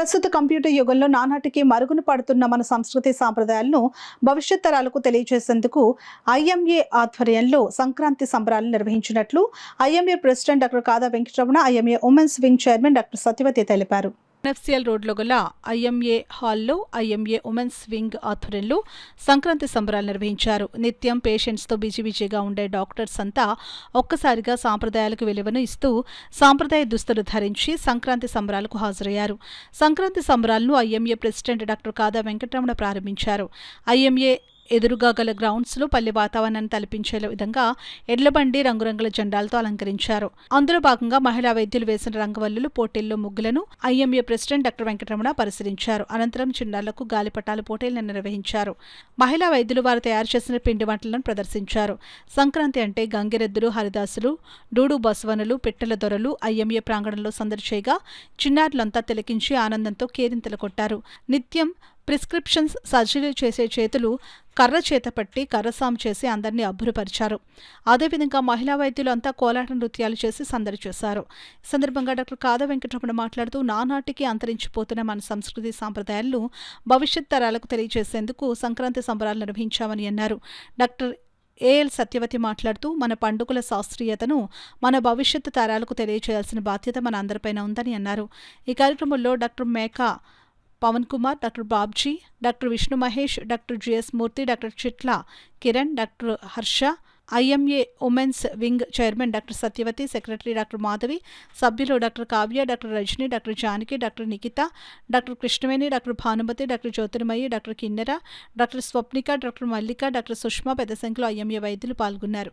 ప్రస్తుత కంప్యూటర్ యుగంలో నానాటికి మరుగున పడుతున్న మన సంస్కృతి సాంప్రదాయాలను భవిష్యత్ తరాలకు తెలియజేసేందుకు ఐఎంఏ ఆధ్వర్యంలో సంక్రాంతి సంబరాలు నిర్వహించినట్లు ఐఎంఏ ప్రెసిడెంట్ డాక్టర్ కాదా Venkataramana, IMA women's wing chairman doctor Satyavathi తెలిపారు. ఎఫ్సిఎల్ రోడ్లో గల ఐఎంఏ హాల్లో ఐఎంఏ ఉమెన్స్ వింగ్ ఆధ్వర్యంలో సంక్రాంతి సంబరాలు నిర్వహించారు. నిత్యం పేషెంట్స్తో బిజీగా ఉండే డాక్టర్స్ అంతా ఒక్కసారిగా సాంప్రదాయాలకు విలువను ఇస్తూ సాంప్రదాయ దుస్తులు ధరించి సంక్రాంతి సంబరాలకు హాజరయ్యారు. సంక్రాంతి సంబరాలను ఐఎంఏ ప్రెసిడెంట్ డాక్టర్ కాదా వెంకటరమణ ప్రారంభించారు. ఐఎంఏ ఎదురుగా గల గ్రౌండ్స్లో పల్లె వాతావరణాన్ని తలపించే విధంగా ఎడ్లబండి రంగురంగుల జెండాలతో అలంకరించారు. అందులో భాగంగా మహిళా వైద్యులు వేసిన రంగవల్లులు పోటీల్లో ముగ్గులను ఐఎంఏ ప్రెసిడెంట్ డాక్టర్ వెంకటరమణ పరిశీలించారు. అనంతరం చిన్నారులకు గాలిపటాల పోటీలను నిర్వహించారు. మహిళా వైద్యులు వారు తయారు చేసిన పిండి వంటలను ప్రదర్శించారు. సంక్రాంతి అంటే గంగిరెద్దులు, హరిదాసులు, డూడు బసవనులు, పిట్టల దొరలు ఐఎంఏ ప్రాంగణంలో సందడి చేయగా చిన్నారులంతా తిలకించి ఆనందంతో కేరింతలు కొట్టారు. నిత్యం ప్రిస్క్రిప్షన్స్ సర్జరీలు చేసే చేతులు కర్ర చేత పట్టి కర్రసాము చేసి అందరినీ అబ్బురపరిచారు. అదేవిధంగా మహిళా వైద్యులు అంతా కోలాట నృత్యాలు చేసి సందడి చేశారు. ఈ సందర్భంగా డాక్టర్ కాదా వెంకటరమణ మాట్లాడుతూ నానాటికి అంతరించిపోతున్న మన సంస్కృతి సాంప్రదాయాలను భవిష్యత్ తరాలకు తెలియజేసేందుకు సంక్రాంతి సంబరాలు నిర్వహించామని అన్నారు. డాక్టర్ ఏఎల్ సత్యవతి మాట్లాడుతూ మన పండుగల శాస్త్రీయతను మన భవిష్యత్తు తరాలకు తెలియజేయాల్సిన బాధ్యత మన అందరిపైన ఉందని అన్నారు. ఈ కార్యక్రమంలో doctor Meka Pavan Kumar, doctor Babji, doctor Vishnu Mahesh, doctor GS Murthy, doctor Chitla Kiran, doctor Harsha, IMA women's wing chairman doctor Satyavathi, secretary doctor Madhavi, సభ్యులు doctor Kavya, doctor Rajani, doctor Janaki, doctor Nikhita, doctor Krishnaveni, doctor Bhanumathi, doctor Jyothirmayi, doctor Kinnera, doctor Swapnika, doctor Mallika, doctor Sushma పెద్ద సంఖ్యలో ఐఎంఏ వైద్యులు పాల్గొన్నారు.